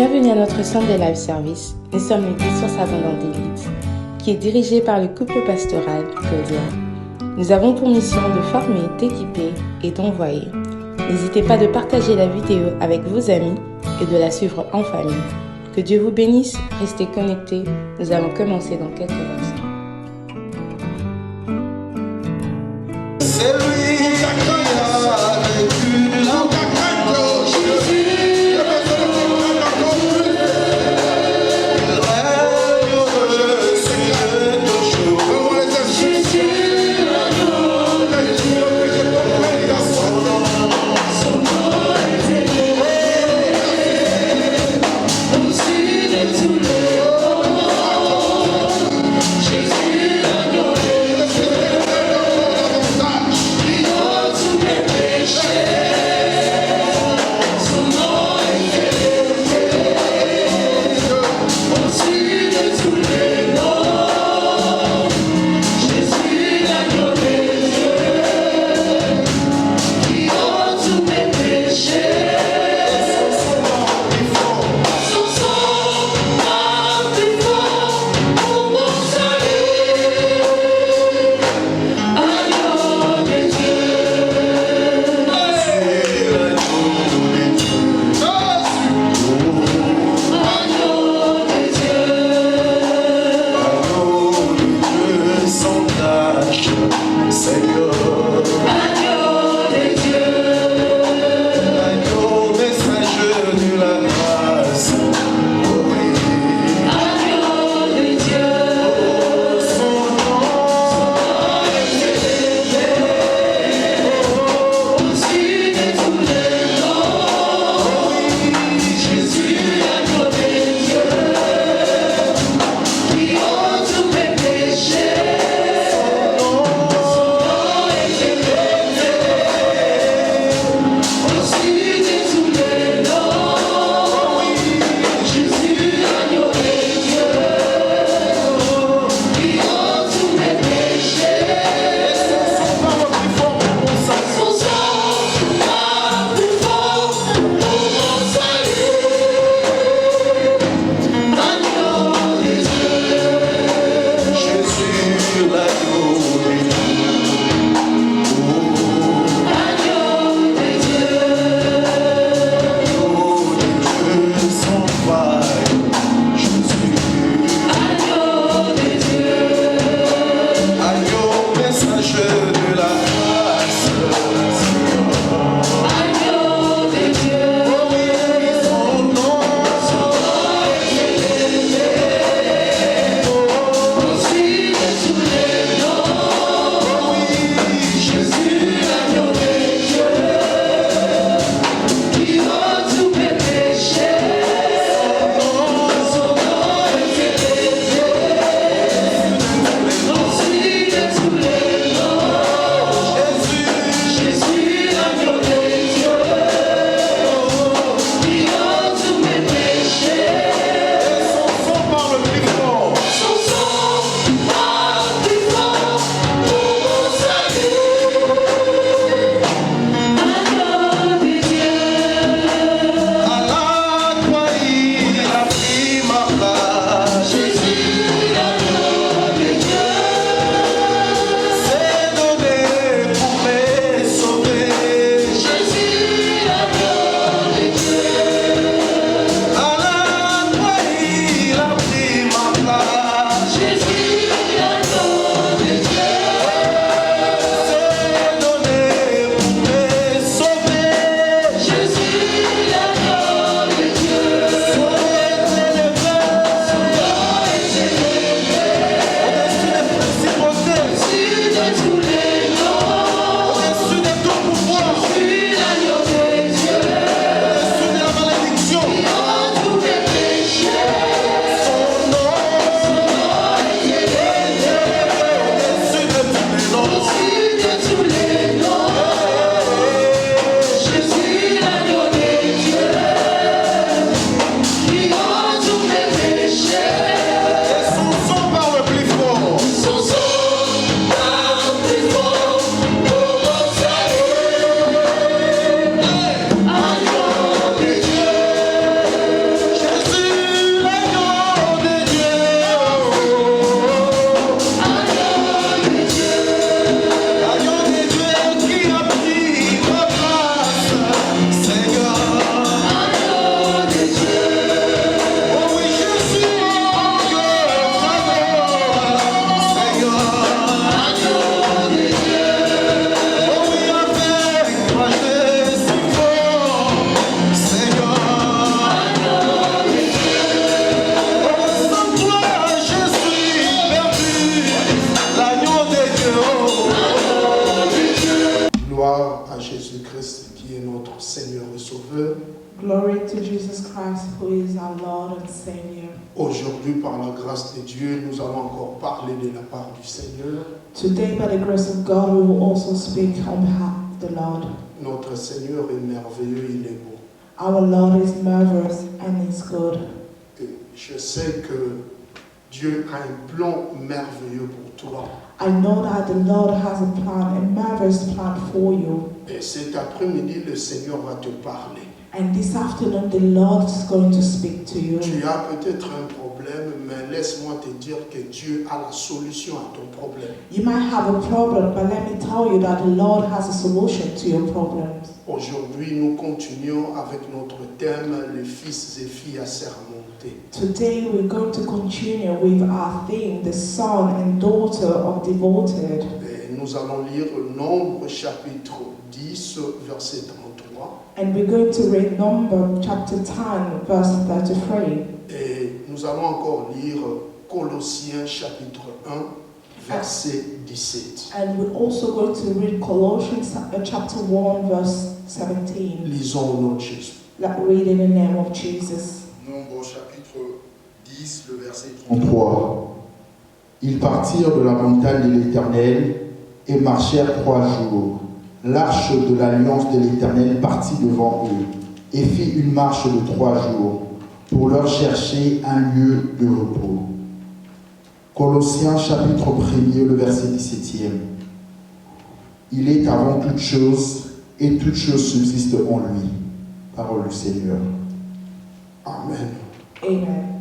Bienvenue à notre centre de live service. Nous sommes l'église Source Abondante d'Élite, qui est dirigée par le couple pastoral Claudia. Nous avons pour mission de former, d'équiper et d'envoyer. N'hésitez pas de partager la vidéo avec vos amis et de la suivre en famille. Que Dieu vous bénisse, restez connectés. Nous allons commencer dans quelques instants. Glory to Jesus Christ, who is our Lord and Savior. Aujourd'hui, par la grâce de Dieu, nous allons encore parler de la part du Seigneur. Today, by the grace of God, we will also speak on behalf of the Lord. Notre Seigneur est merveilleux, il est beau. Our Lord is marvelous and is good. Et je sais que Dieu a un plan merveilleux pour toi. I know that the Lord has a plan, a marvelous plan for you. Et cet après-midi, le Seigneur va te parler. And this afternoon, the Lord is going to speak to you. Tu as peut-être un problème, mais laisse-moi te dire que Dieu a la solution à ton problème. You might have a problem, but let me tell you that the Lord has a solution to your problems. Aujourd'hui, nous continuons avec notre thème, les fils et filles assermentés. Today, we're going to continue with our theme, the son and daughter of devoted. Et nous allons lire Nombre chapitre 10, verset 33. And we're going to read Numbers chapter 10, verse 33. Et nous allons encore lire Colossiens chapitre 1, verset 17. And we're also going to read Colossians chapter 1, verse 17. Lisons au nom de Jésus. Let's read in the name of Jesus. Nombre chapitre 10, le verset 33. Ils partirent de la montagne de l'Éternel et marchèrent 3 jours. L'arche de l'alliance de l'Éternel partit devant eux et fit une marche de 3 jours pour leur chercher un lieu de repos. Colossiens chapitre 1er, le verset 17e. Il est avant toute chose et toute chose subsiste en lui. Parole du Seigneur. Amen. Amen.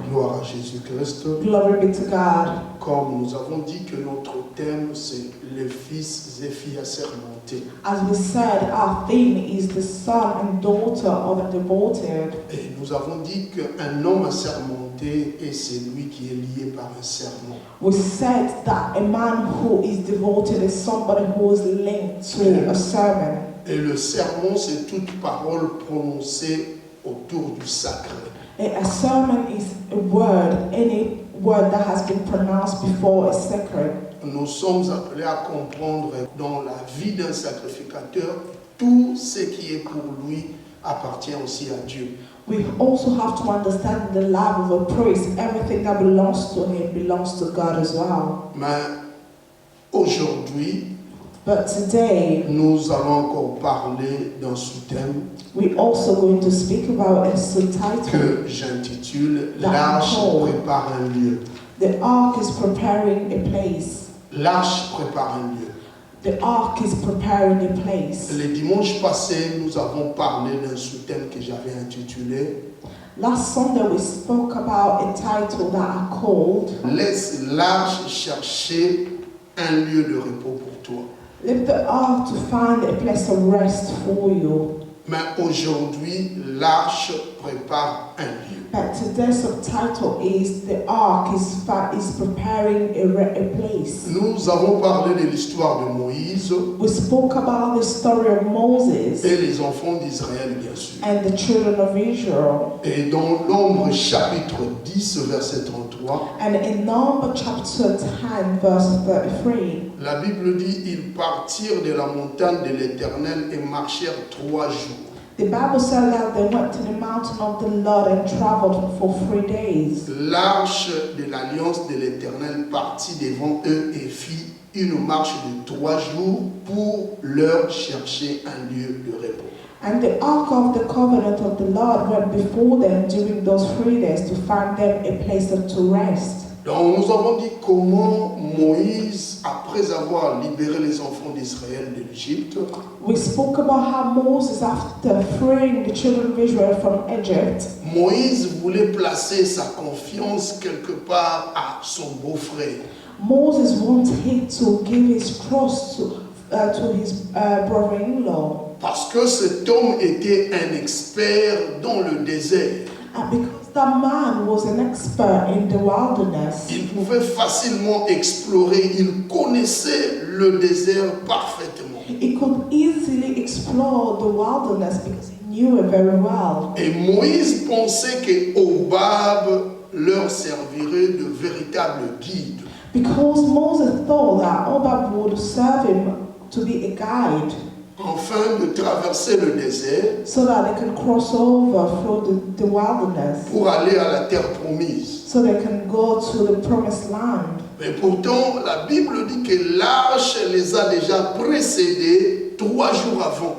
Gloire à Jésus-Christ. Glory be to God. Comme nous avons dit que notre thème, c'est les fils et filles assermentés. As we said, our theme is the son and daughter of a devoted. Et nous avons dit qu'un homme assermenté est celui qui est lié par un serment. We said that a man who is devoted is somebody who is linked to a sermon. Et le serment, c'est toute parole prononcée autour du sacré. A sermon is a word, any word that has been pronounced before a sacred. Nous sommes appelés à comprendre dans la vie d'un sacrificateur, tout ce qui est pour lui appartient aussi à Dieu. We also have to understand the life of a priest. Everything that belongs to him belongs to God as well. Mais aujourd'hui, But today, nous allons encore parler d'un sous-thème we're also going to speak about a subtitle. que j'intitule « L'arche prépare un lieu ». The ark is preparing a place. L'arche prépare un lieu. The ark is preparing a place. Le dimanche passé, nous avons parlé d'un sous-thème que j'avais intitulé Last Sunday we spoke about a title that I called « Laisse l'arche chercher un lieu de repos pour toi ». Leave the ark to find a place of rest for you. Mais aujourd'hui, l'arche prépare un lieu. But today's subtitle is the ark is preparing a place. Nous avons parlé de l'histoire de Moïse We spoke about the story of Moses et les enfants d'Israël, bien sûr. and the children of Israel. Et dans Nombre chapitre 10, verset 33, And in Numbers chapter 10, verse 33, la Bible dit, ils partirent de la montagne de l'Éternel et marchèrent 3 jours. the Bible said that they went to the mountain of the Lord and traveled for 3 days. L'arche de l'alliance de l'Éternel partit devant eux et fit une marche de 3 jours pour leur chercher un lieu de repos. And the ark of the covenant of the Lord went before them during those 3 days to find them a place to rest. Donc nous avons dit comment Moïse, après avoir libéré les enfants d'Israël de l'Égypte, We spoke about how Moses, after freeing the children of Israel from Egypt, Moïse voulait placer sa confiance quelque part à son beau-frère. Moses wanted to give his trust to his brother-in-law. Parce que cet homme était un expert dans le désert. And because that man was an expert in the wilderness, Il pouvait facilement explorer, il connaissait le désert parfaitement. he could easily explore the wilderness because he knew it very well. Et Moïse pensait que Hobab leur servirait de véritable guide. Because Moses thought that Obab would serve him to be a guide. afin de traverser le désert so that they can cross over through the wilderness, pour aller à la terre promise. so they can go to the promised land. Mais pourtant, la Bible dit que l'arche les a déjà précédés 3 jours avant.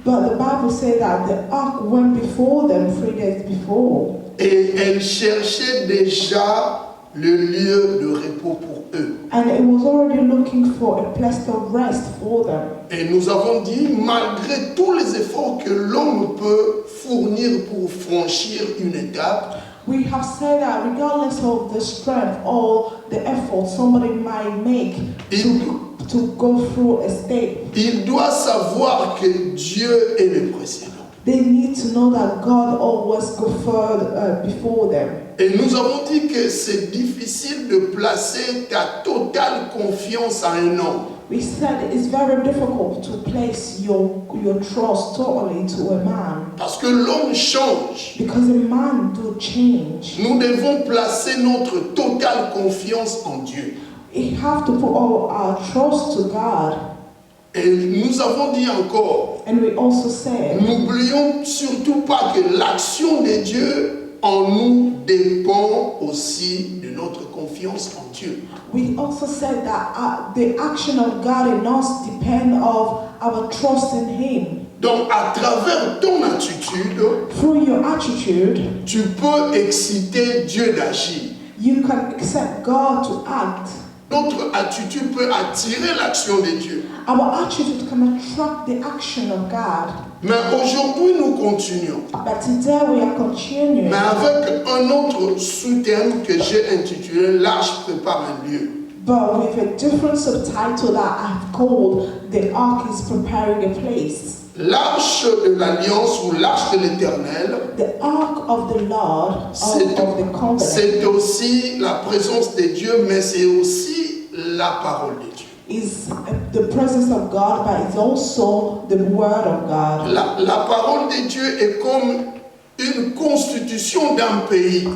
But the Bible says that the ark went before them 3 days before. Et elle cherchait déjà le lieu de repos pour eux. And it was already looking for a place of rest for them. Et nous avons dit, malgré tous les efforts que l'homme peut fournir pour franchir une étape, We have said that regardless of the strength or the effort somebody might make to go through a state, il doit savoir que Dieu est le précédent. they need to know that God always goes further before them. Et nous avons dit que c'est difficile de placer ta totale confiance à un homme. We said it's very difficult to place your trust totally to a man, Parce que l'homme change. because a man do change. Nous devons placer notre totale confiance en Dieu. We have to put all our trust to God. Et nous avons dit encore, And we also said, n'oublions surtout pas que l'action de Dieu en nous dépend aussi de notre confiance en Dieu. we also said that the action of God in us depend of our trust in Him. Donc à travers ton attitude, Through your attitude, tu peux exciter Dieu d'agir. you can accept God to act. Notre attitude peut attirer l'action de Dieu. Our attitude can attract the action of God. Mais aujourd'hui, nous continuons. But today we are continuing. Mais avec un autre sous-thème que j'ai intitulé « L'arche prépare un lieu ». But with a different subtitle that I've called The Ark is Preparing a Place. L'arche de l'Alliance ou l'arche de l'Éternel, The Ark of the Lord, of the Covenant, c'est aussi la présence de Dieu, mais c'est aussi la parole de Dieu. is the presence of God, but it's also the Word of God. La parole de Dieu est comme une constitution d'un pays.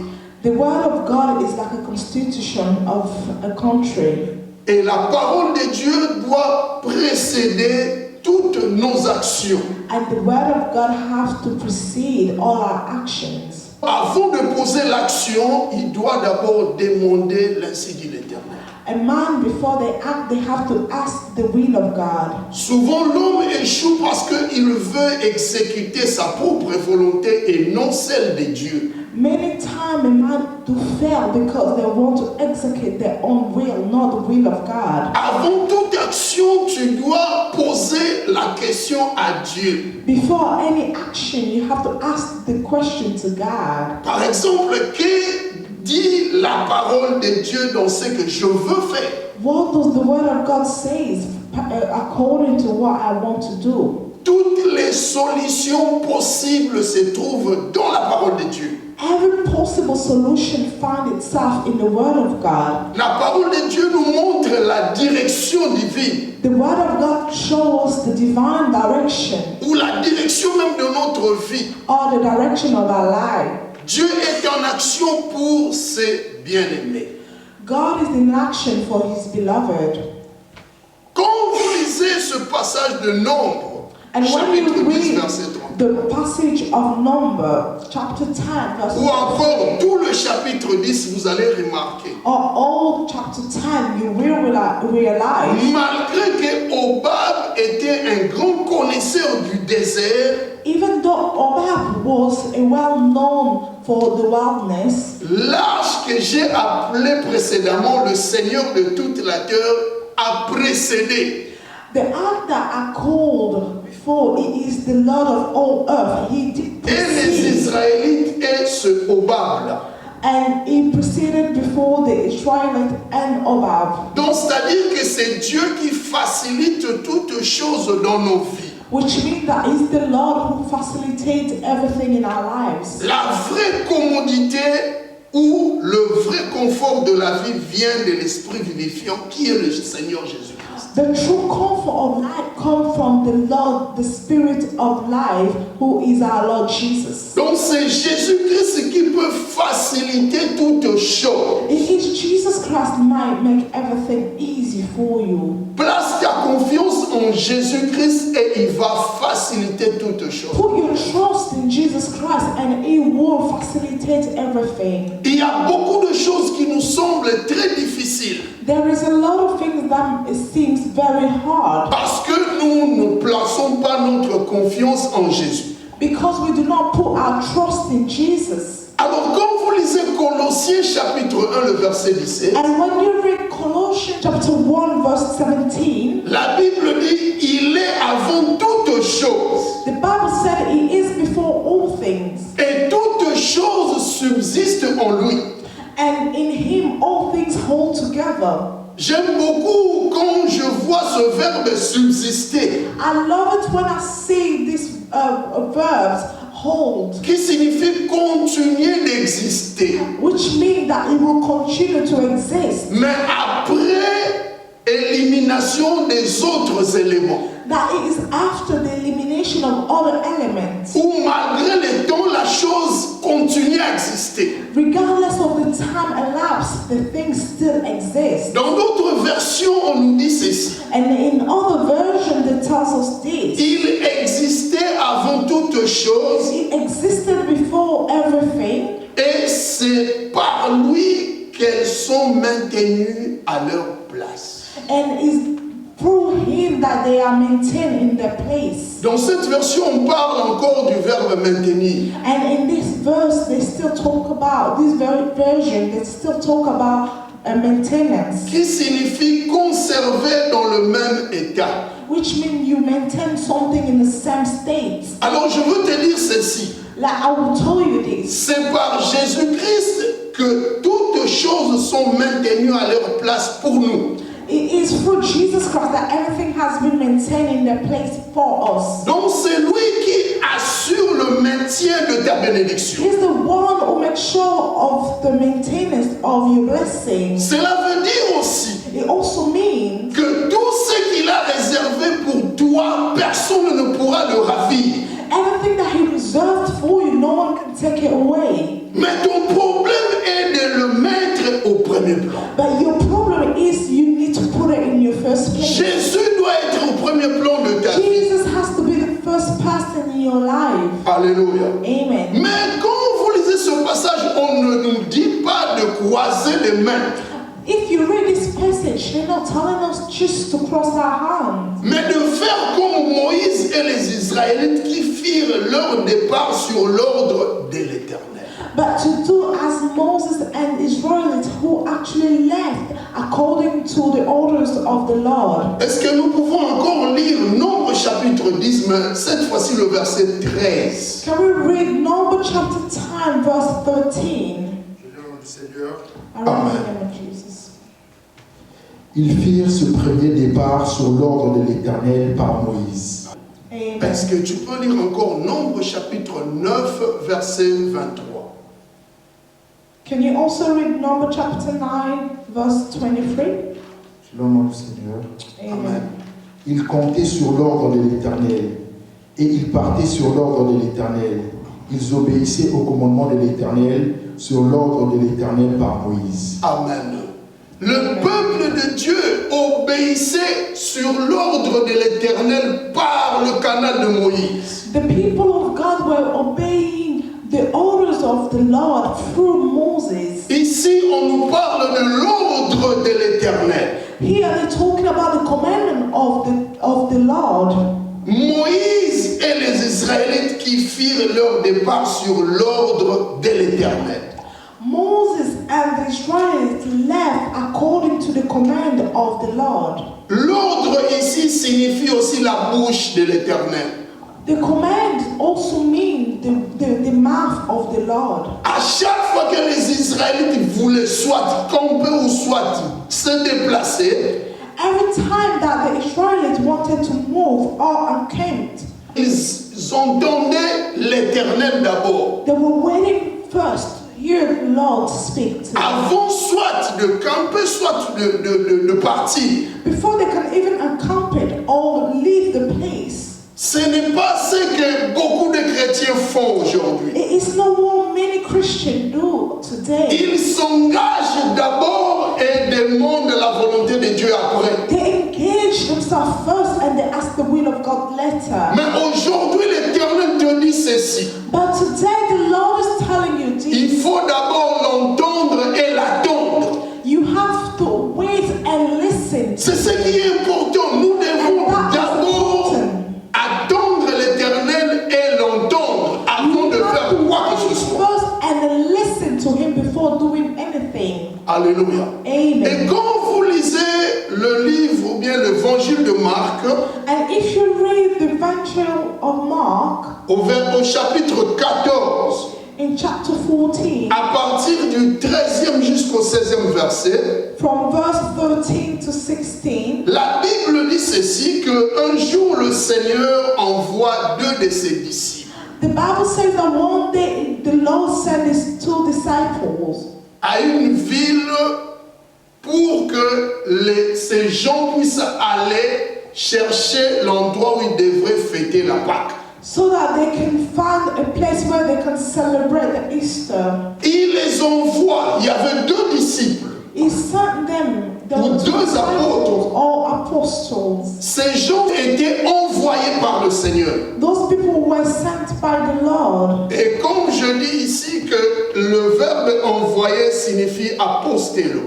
The Word of God is like a constitution of a country. Et la parole de Dieu doit précéder toutes nos actions. And the Word of God has to precede all our actions. Avant de poser l'action, il doit d'abord demander l'ainsi dit l'Éternel. A man, before they act, they have to ask the will of God. Souvent, l'homme échoue parce qu'il veut exécuter sa propre volonté et non celle de Dieu. Many times a man do fail because they want to execute their own will, not the will of God. Avant toute action, tu dois poser la question à Dieu. Before any action, you have to ask the question to God. Par exemple, que dit la parole de Dieu dans ce que je veux faire? What does the Word of God say according to what I want to do? Toutes les solutions possibles se trouvent dans la parole de Dieu. Every possible solution finds itself in the Word of God. La parole de Dieu nous montre la direction divine, The Word of God shows us the divine direction, ou la direction même de notre vie. or the direction of our life. Dieu est en action pour ses bien-aimés. God is in action for His beloved. Quand vous lisez ce passage de Nombre, And when you chapitre 10, read verset 30, the passage of Number, chapter 10, verse ou encore tout le chapitre 10, vous allez remarquer, or all chapter 10, you will realize malgré que Obab était un grand connaisseur du désert, even though Obab was a well-known for the wilderness, l'arche que j'ai appelé précédemment le Seigneur de toute la terre a précédé. the ark that I called before, it is the Lord of all earth. He did Et les precede, Israélites et ce Obab-là. and he preceded before the Israelites and Obab, Donc c'est-à-dire que c'est Dieu qui facilite toutes choses dans nos vies. which means that he's the Lord who facilitates everything in our lives. La vraie commodité ou le vrai confort de la vie vient de l'Esprit vivifiant qui est le Seigneur Jésus-Christ. The true comfort of life comes from the Lord, the Spirit of life, who is our Lord Jesus. Donc c'est Jésus-Christ qui peut faciliter toutes choses. It is Jesus Christ might make everything easy for you. Place ta confiance en en Jésus-Christ et il va faciliter toutes choses. Put your trust in Jesus Christ and He will facilitate everything. Il y a beaucoup de choses qui nous semblent très difficiles There is a lot of things that it seems very hard parce que nous ne plaçons pas notre confiance en Jésus. because we do not put our trust in Jesus. Alors quand vous lisez Colossiens chapitre 1, le verset 17, And when you read Colossians chapter 1 verse 17, la Bible dit il est avant toutes choses the Bible said He is before all things, et toutes choses subsistent en lui. and in Him all things hold together. J'aime beaucoup quand je vois ce verbe subsister, I love it when I see these verbs hold, qui signifie continuer d'exister. which means that it will continue to exist. Mais après élimination des autres éléments, That it is after the elimination of other elements, où malgré le temps, la chose continue à exister. regardless of the time elapsed, the thing still exists. Dans d'autres versions, on nous dit ceci. And in other versions, it tells us this. Il existait avant toutes choses It existed before everything, et c'est par lui qu'elles sont maintenues à leur place. and it's through Him that they are maintained in their place. Dans cette version, on parle encore du verbe maintenir. And in this verse, they still talk about, this very version, they still talk about maintenance, Qui signifie conserver dans le même état. which means you maintain something in the same state. Alors je veux te dire ceci. Like I will tell you this. C'est par Jésus-Christ que toutes choses sont maintenues à leur place pour nous. It is through Jesus Christ that everything has been maintained in their place for us. Donc c'est lui qui assure le maintien de ta bénédiction. He's the one who makes sure of the maintenance of your blessing. Cela veut dire aussi It also means que tout ce qu'il a réservé pour toi, personne ne pourra le ravir. everything that He reserved for you, no one can take it away. Mais ton problème est de le mettre au premier plan. But your problem is you need to put it in your first place. Jésus doit être au premier plan de ta vie. Jesus has to be the first person in your life. Alléluia. Amen. Mais quand vous lisez ce passage, on ne nous dit pas de croiser les mains, If you read this passage, they're not telling us just to cross our hands, mais de faire comme Moïse et les Israélites qui firent leur départ sur l'ordre de l'Éternel. but to do as Moses and Israelites who actually left according to the orders of the Lord. Est-ce que nous pouvons encore lire Nombre chapitre 10, mais cette fois-ci le verset 13. Can we read Numbers chapter 10, verse 13? Je viens au nom du Seigneur. I read in the name of Jesus. Ils firent ce premier départ sur l'ordre de l'Éternel par Moïse. Amen. Est-ce que tu peux lire encore Nombre chapitre 9, verset 23? Can you also read Numbers chapter 9, verse 23? Je le nom du Seigneur. Amen. Ils comptaient sur l'ordre de l'Éternel et ils partaient sur l'ordre de l'Éternel. Ils obéissaient au commandement de l'Éternel sur l'ordre de l'Éternel par Moïse. Amen. Le peuple de Dieu obéissait sur l'ordre de l'Éternel par le canal de Moïse. The people of God were obeying the orders of the Lord through Moses. Ici, on nous parle de l'ordre de l'Éternel. Here they're talking about the commandment of the Lord. Moïse et les Israélites qui firent leur départ sur l'ordre de l'Éternel. Moses and the Israelites left according to the command of the Lord. L'ordre ici signifie aussi la bouche de l'Éternel. The command also means the mouth of the Lord. À chaque fois que les Israélites voulaient soit camper ou soit se déplacer, Every time that the Israelites wanted to move or encamped, ils entendaient l'Éternel d'abord. they were waiting first to hear the Lord speak to them. Avant soit de camper, soit de partir. Before they can even encamp it or leave the place. Ce n'est pas ce que beaucoup de chrétiens font aujourd'hui. It is not what many Christians do today. Ils s'engagent d'abord et demandent la volonté de Dieu après. They engage themselves stuff first and they ask the will of God later. Mais aujourd'hui, l'Éternel te dit ceci. But today the Lord is telling you Il this. faut d'abord l'entendre et l'attendre. You have to wait and listen. C'est ce qui est important. Nous devons d'abord attendre l'Éternel et l'entendre avant de faire quoi que ce soit. First and listen to him before doing anything. Alléluia. Amen. Et quand vous lisez le livre ou bien l'évangile de Marc, And if you read the Evangelist of Mark au chapitre 14, in chapter 14, à partir du 13e jusqu'au 16e verset, from verse 13 to 16, la Bible dit ceci, qu'un jour le Seigneur envoie deux de ses disciples the Bible says that one day the Lord sent his two disciples à une ville pour que ces gens puissent aller chercher l'endroit où ils devraient fêter la Pâque. so that they can find a place where they can celebrate the Easter. Il les envoie. Il y avait deux disciples. He sent them, the Ou two deux disciples apôtres. or apostles. Ces gens étaient envoyés par le Seigneur. Those people were sent by the Lord. Et comme je dis ici que le verbe envoyer signifie apostello.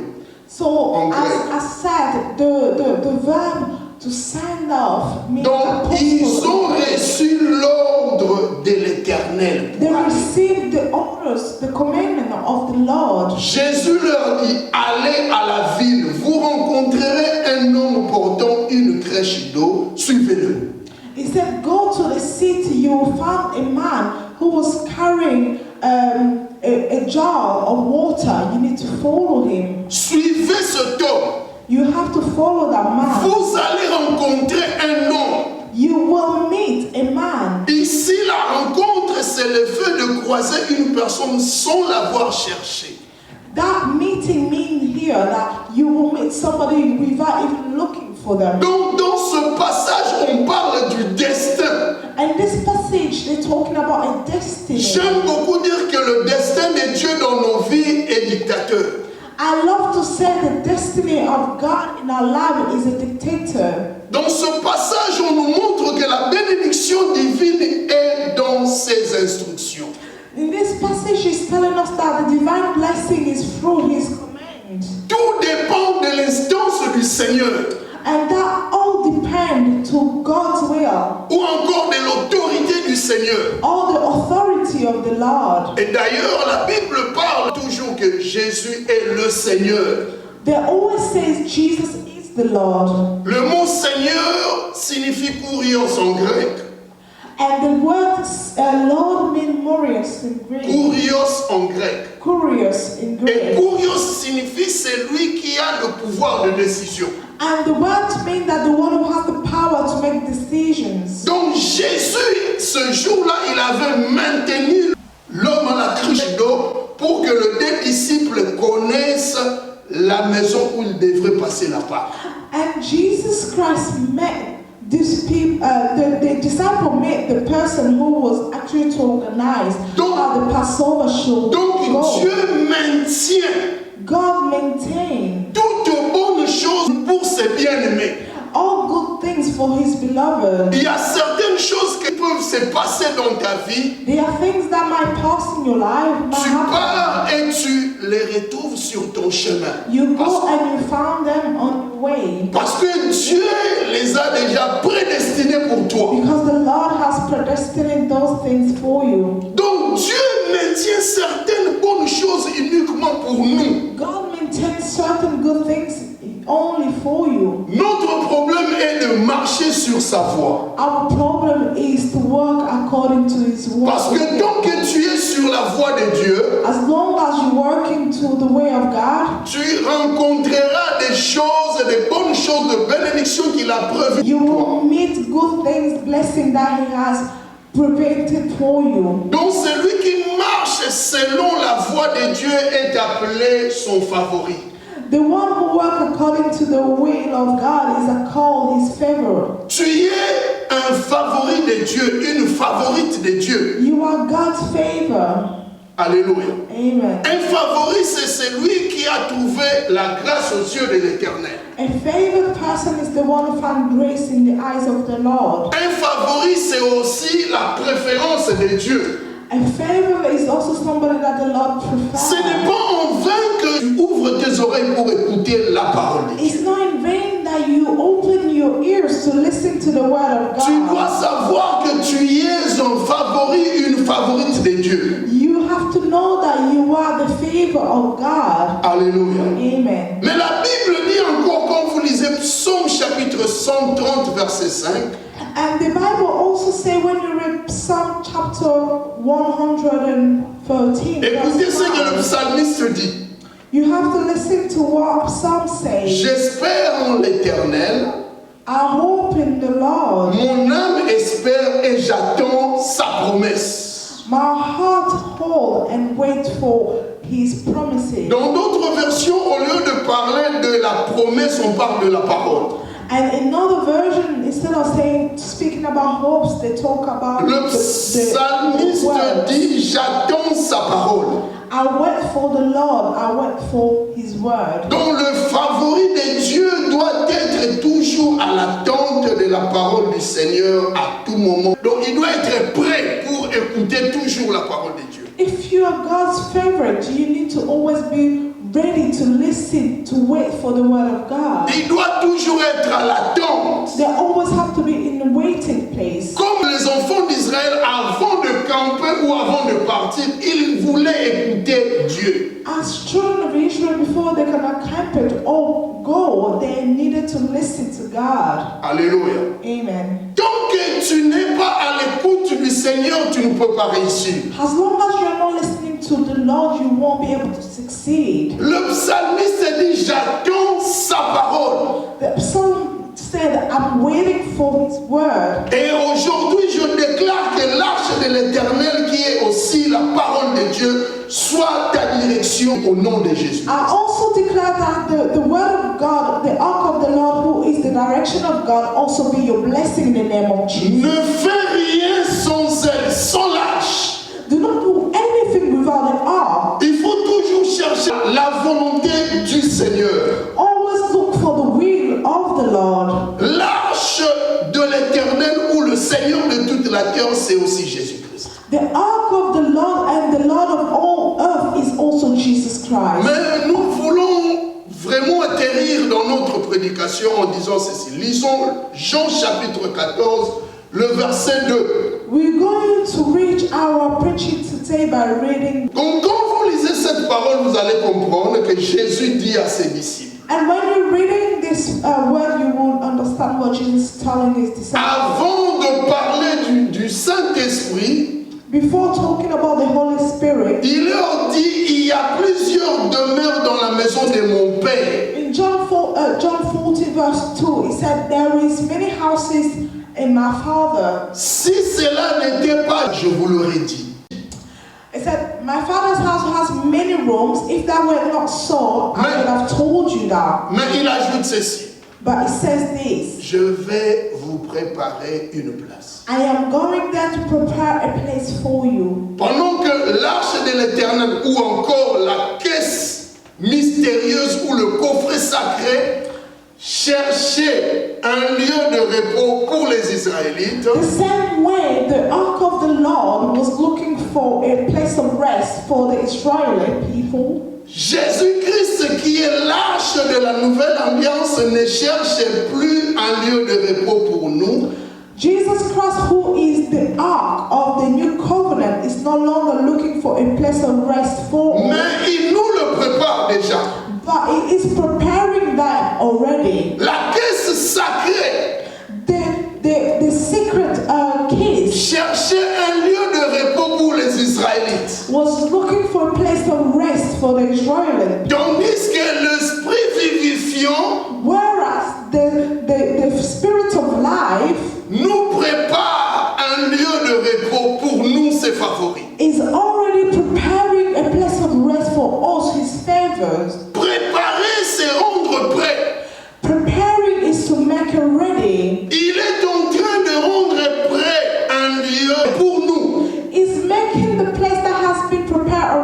So, En grec. as I said, the verb to send off means Donc ils ont apostle. reçu l'ordre de l'Éternel. They received the orders, the commandment of the Lord. Jésus leur dit, allez à la ville, vous rencontrerez un homme portant une crèche d'eau, suivez-le. He said, go to the city, you will find a man who was carrying a jar of water. You need to follow him. Suivez cet homme. You have to follow that man. Vous allez rencontrer un homme. You will meet a man. Ici, la rencontre, c'est le fait de croiser une personne sans l'avoir cherché. That meeting means here that you will meet somebody without even looking for them. Donc, dans ce passage, on parle du destin. And this passage, they're talking about a destiny. J'aime beaucoup dire que le destin de Dieu dans nos vies est dictateur. I love to say the destiny of God in our life is a dictator. Dans ce passage, on nous montre que la bénédiction divine est dans ses instructions. In this passage, he's telling us that the divine blessing is through his command. Tout dépend de l'instance du Seigneur And that all depend to God's will, ou encore de l'autorité du Seigneur. all the authority of the Lord. Et d'ailleurs, la Bible parle toujours que Jésus est le Seigneur. They always says Jesus is the Lord. Le mot Seigneur signifie kurios en grec. And the word Lord means Morios in Greek. Kurios en grec. Curious in Et Greek. kurios signifie celui qui a le pouvoir de décision. And the words mean that the one who has the power to make decisions. Donc Jésus, ce jour-là, il avait maintenu l'homme à la cruche d'eau pour que les deux disciples connaissent la maison où ils devraient passer la Pâque. And Jesus Christ met these people, the disciple met the person who was actually to organize how the Passover should Donc go. Dieu maintient God maintained toutes bonnes choses pour ses bien-aimés. all good things for his beloved. Il y a certaines choses qui peuvent se passer dans ta vie. There are things that might pass in your life, might Tu happen. pars et tu les retrouves sur ton chemin. You go and you found them on your way. Parce que Dieu les a déjà prédestinés pour toi. Because the Lord has predestined those things for you. Donc Dieu maintient certaines bonnes choses uniquement pour nous. God maintains certain good things only for you. Notre problème est de marcher sur sa voie. Our problem is to work according to his word. Parce que tant que tu es sur la voie de Dieu, As long as you work into the way of God, tu rencontreras des choses, des bonnes choses de bénédiction qu'il a prévues you pour toi. will meet good things, blessing that he has prepared for you. Donc celui qui marche selon la voie de Dieu est appelé son favori. The one who works according to the will of God is called his favorite. Tu es un favori de Dieu, une favorite de Dieu. You are God's favor. Alléluia. Amen. Un favori, c'est celui qui a trouvé la grâce aux yeux de l'Éternel. A favored person is the one who found grace in the eyes of the Lord. Un favori, c'est aussi la préférence de Dieu. A favor is also somebody that the Lord prefers. Ce n'est pas en vain que tu ouvres tes oreilles pour écouter la parole de Dieu. It's not in vain that you open your ears to listen to the word of God. Tu dois savoir que tu es un favori, une favorite de Dieu. You have to know that you are the favor of God. Alléluia. Amen. Mais la Bible dit encore, quand vous lisez Psaume chapitre 130, verset 5, And the Bible also says when you read Psalm chapter 113, écoutez ce que le verse 5, psalmiste dit. you have to listen to what Psalm says. J'espère en l'Éternel, I hope in the Lord. mon âme espère et j'attends sa promesse. My heart hold and wait for his promises. Dans d'autres versions, au lieu de parler de la promesse, on parle de la parole. And in another version, instead of speaking about hopes, they talk about Le psalmiste words. dit, j'attends sa parole. I wait for the Lord, I wait for his word. Donc le favori de Dieu doit être toujours à l'attente de la parole du Seigneur à tout moment. Donc il doit être prêt pour écouter toujours la parole de Dieu. If you are God's favorite, you need to always be ready to listen, to wait for the word of God. Il doit toujours être à l'attente. They always have to be in the waiting place. Comme les enfants d'Israël, avant de camper ou avant de partir, ils voulaient écouter Dieu. As children of Israel, before they can camp it or go, they needed to listen to God. Alléluia. Amen. Tant que tu n'es pas à l'écoute du Seigneur, tu ne peux pas réussir. As long as you're not listening to the Lord, you won't be able to succeed. Le psalmiste dit, j'attends sa parole. The psalm said, I'm waiting for his word. Et aujourd'hui, je déclare que l'arche de l'Éternel, qui est aussi la parole de Dieu, soit ta direction au nom de Jésus. I also declare that the word of God, the ark of the Lord, who is the direction of God, also be your blessing in the name of Jesus. Ne fais rien sans zèle, sans lâche. Do not do anything without an ark. Il faut toujours chercher la volonté du Seigneur. Always look for the will of the Lord. L'arche de l'Éternel ou le Seigneur de toute la terre, c'est aussi Jésus-Christ. The ark of the Lord and the Lord of all earth is also Jesus Christ. Mais nous voulons vraiment atterrir dans notre prédication en disant ceci. Lisons Jean chapitre 14, le verset 2. We're going to reach our preaching today by reading. Donc quand vous lisez cette parole, vous allez comprendre que Jésus dit à ses disciples. And when you're reading this word, you will understand what Jesus is telling his disciples. Avant de parler du Saint-Esprit, Before talking about the Holy Spirit, il leur dit, il y a plusieurs demeures dans la maison de mon Père. in John 14 verse 2, it said, there is many houses in my Father. Si cela n'était pas, je vous l'aurais dit. It said, my Father's house has many rooms. If that were not so, I would have told you that. Mais il ajoute ceci. But it says this, Je vais vous préparer une place. I am going there to prepare a place for you. Pendant que l'arche de l'Éternel ou encore la caisse mystérieuse ou le coffret sacré cherchait un lieu de repos pour les Israélites, The same way the ark of the Lord was looking for a place of rest for the Israeli people, Jésus-Christ, qui est l'arche de la nouvelle alliance, ne cherche plus un lieu de repos pour nous. Jesus Christ, who is the ark of the new covenant, is no longer looking for a place of rest for us, Mais il nous le prépare déjà. but he is preparing that already. La caisse sacrée The secret case cherchait un lieu de repos pour les Israélites. was looking for a place of rest for the Israelites, Tandis que l'esprit vivifiant whereas the spirit of life nous prépare un lieu de repos pour nous, ses favoris. is already preparing a place of rest for us, his favors. Préparer, c'est rendre prêt. Preparing is to make it ready. Il est en train de rendre prêt un lieu pour nous. Is making the place that has been prepared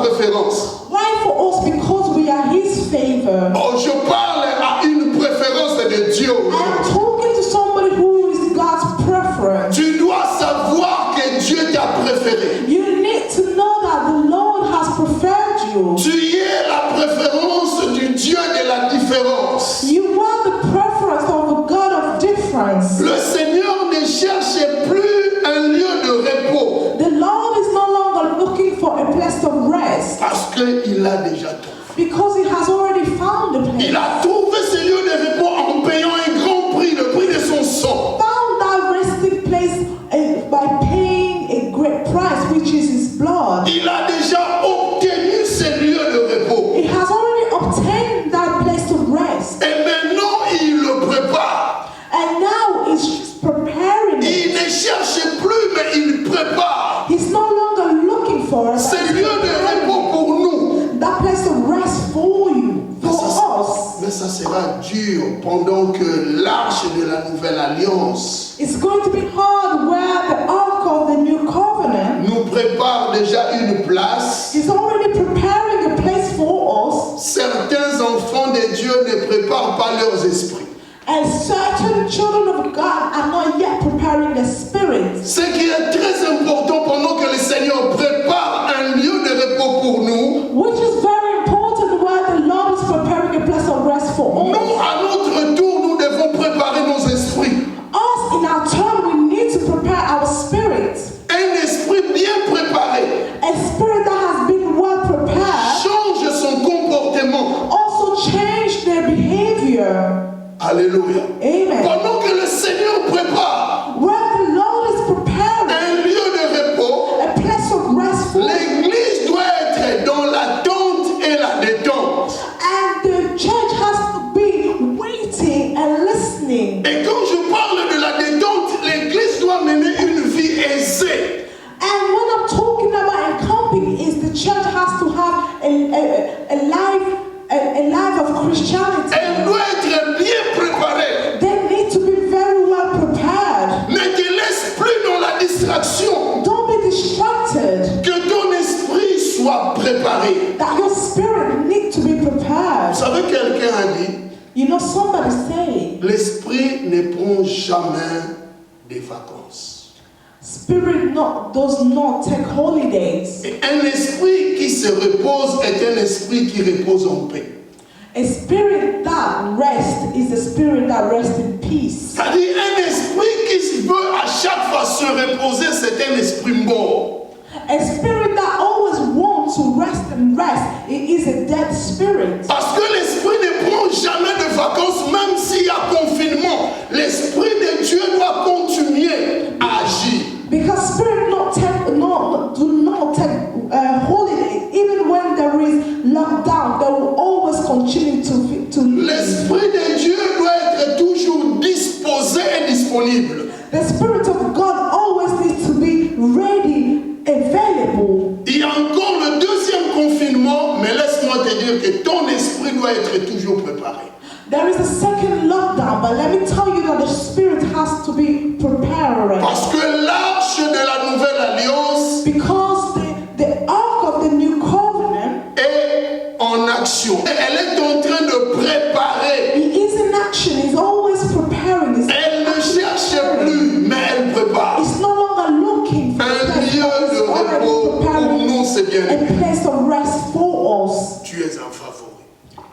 préférence. Why for us? Because we are His favor. Oh, je parle à une préférence de Dieu. I'm talking to somebody who is God's preference. Tu dois savoir que Dieu t'a préféré. You need to know that the Lord has preferred you. Tu es la préférence du Dieu de la différence. You are the preference of a God of difference. Le Seigneur ne cherche plus un lieu de repos The Lord is no longer looking for a place of rest parce qu'il a déjà trouvé. because He has already found a place. Il a trouvé ce lieu de repos en payant un grand prix, le prix de son sang. Found that resting place by paying a great price, which is His blood. Il a déjà obtenu ce lieu de repos. He has already obtained that place of rest. Et maintenant, il le prépare. And now He's just preparing Il it. ne cherche plus, mais il prépare He's no longer looking for us. ce lieu de repos pour nous. That place of rest for you, for us. Mais ça sera dur pendant que l'arche de la nouvelle alliance It's going to be hard where the Ark of the New Covenant nous prépare déjà une place. is already preparing a place for us. Certains enfants de Dieu ne préparent pas leurs esprits. And certain children of God are not yet preparing their spirits. Ce qui est très important pendant que le Seigneur prépare un lieu de repos pour nous, Which is very important where the Lord is preparing a place of rest for nous, us. à notre tour, nous devons préparer nos esprits. Us, in our turn, we need to prepare our spirits. Un esprit bien préparé A spirit that has been well prepared change son comportement. also change their behavior. Alléluia. Amen. Pendant que le Seigneur prépare Where the Lord is preparing un lieu de repos, a place of rest for us. l'Église doit être dans l'attente et la détente. And the church has to be waiting and listening. Et quand je parle de la détente, l'Église doit mener une vie aisée. And when I'm talking about encamping, is the church has to have a life of Christianity. Elle doit être bien préparée. They need to be very well prepared. Ne te laisse plus dans la distraction. Don't be distracted. Que ton esprit soit préparé. That your spirit needs to be Vous prepared. savez, quelqu'un a dit, You know, somebody say, l'esprit ne prend jamais des vacances. spirit does not take holidays. Et un esprit qui se repose est un esprit qui repose en paix. A spirit that rests is a spirit that rests in peace. C'est-à-dire un esprit qui veut à chaque fois se reposer, c'est un esprit mort. A spirit that always wants to rest and rest, it is a dead spirit. Parce que l'esprit ne prend jamais de vacances, même s'il y a confinement. L'esprit de Dieu doit continuer à agir. Because spirit do not take holiday. Even when there is lockdown, they will always continue to live. L'esprit de Dieu doit être toujours disposé et disponible. The spirit of God always needs to be ready, available. Il y a encore le deuxième confinement, mais laisse-moi te dire que ton esprit doit être toujours préparé. There is a second lockdown, but let me tell you that the spirit has to be prepared. Parce que l'arche de la nouvelle alliance Because the ark of the new covenant, est en action. Elle est en train de préparer. it is in action. It's always preparing. Elle ne cherche plus, mais elle prépare. It's no longer looking for a Un place, lieu but de it's already repos pour preparing nous, c'est bien. a place of rest for us. Tu es un favori.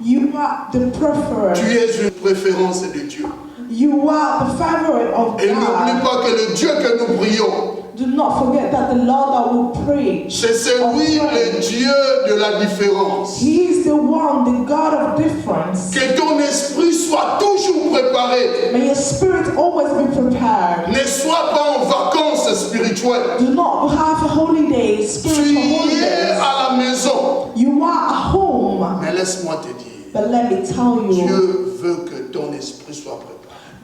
You are the preferred. Tu es une préférence de Dieu. You are the favorite of Et n'oublie God. pas que le Dieu que nous prions, Do not forget that the Lord that will preach, c'est celui, le Dieu de la différence. He is the one, the God of difference. Que ton esprit soit toujours préparé. May your spirit always be prepared. Ne sois pas en vacances spirituelles. Do not have holidays, Tu spiritual es holidays. à la maison. You are at home. Mais laisse-moi te dire, But let me tell you, Dieu veut que ton esprit soit préparé.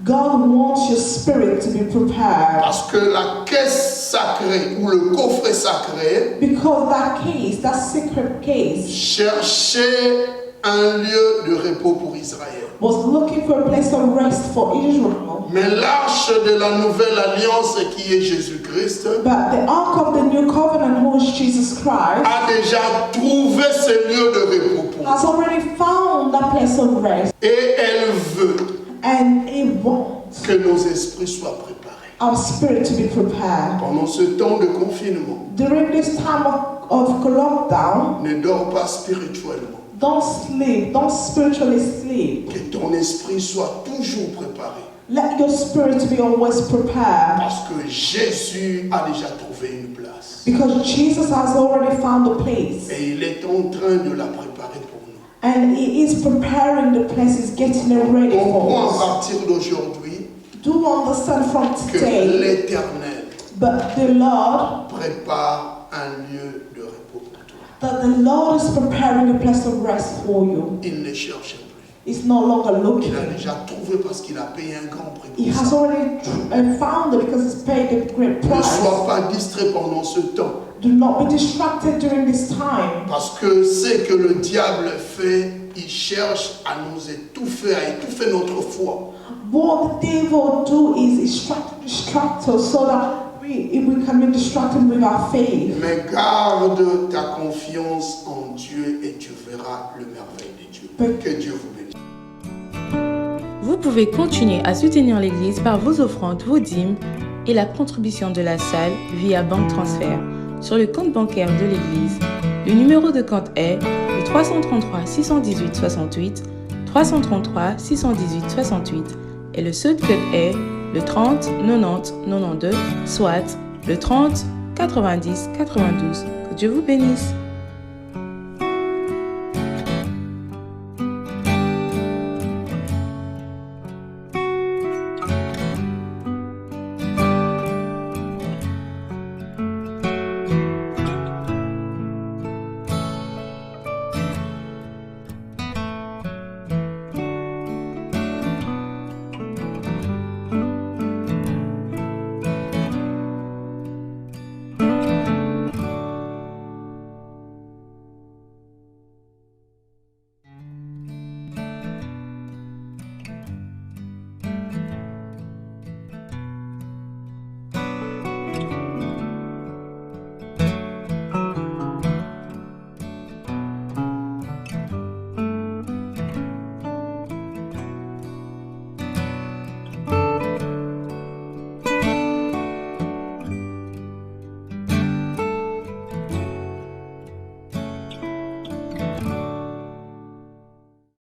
God wants your spirit to be prepared. Parce que la caisse sacrée ou le coffret sacré Because that case, that secret case, cherchait un lieu de repos pour Israël. was looking for a place of rest for Israel. Mais l'arche de la nouvelle alliance qui est Jésus-Christ But the Ark of the New Covenant, who is Jesus Christ, a déjà trouvé ce lieu de repos pour has nous. already found that place of rest. Et elle veut And it wants que nos esprits soient préparés. our spirit to be prepared. Pendant ce temps de confinement, During this time of lockdown, ne dors pas spirituellement. don't sleep, don't spiritually sleep. Que ton esprit soit toujours préparé. Let your spirit be always prepared. Parce que Jésus a déjà trouvé une place. Because Jesus has already found a place. Et il est en train de la préparer pour nous. And He is preparing the place, He's getting it ready Comprends for à us. partir d'aujourd'hui Do understand from que today, l'Éternel but the Lord, prépare un lieu de repos pour toi. that the Lord is preparing a place of rest for you. Il ne cherche plus. He's no longer Il looking. a déjà trouvé parce qu'il a payé un grand prix He pour has ça. already found it because He's paid a great Ne price. sois pas distrait pendant ce temps. Do not be distracted during this time. Parce que ce que le diable fait, il cherche à nous étouffer, à étouffer notre foi. What the devil do is distract us so that we can be distracted with our faith. Mais garde ta confiance en Dieu et tu verras le merveille de Dieu. Que Dieu vous bénisse. Vous pouvez continuer à soutenir l'Église par vos offrandes, vos dîmes et la contribution de la salle via banque transfert sur le compte bancaire de l'Église. Le numéro de compte est le 333 618 68 333 618 68 et le code est le 30 90 92 soit le 30 90 92. Que Dieu vous bénisse.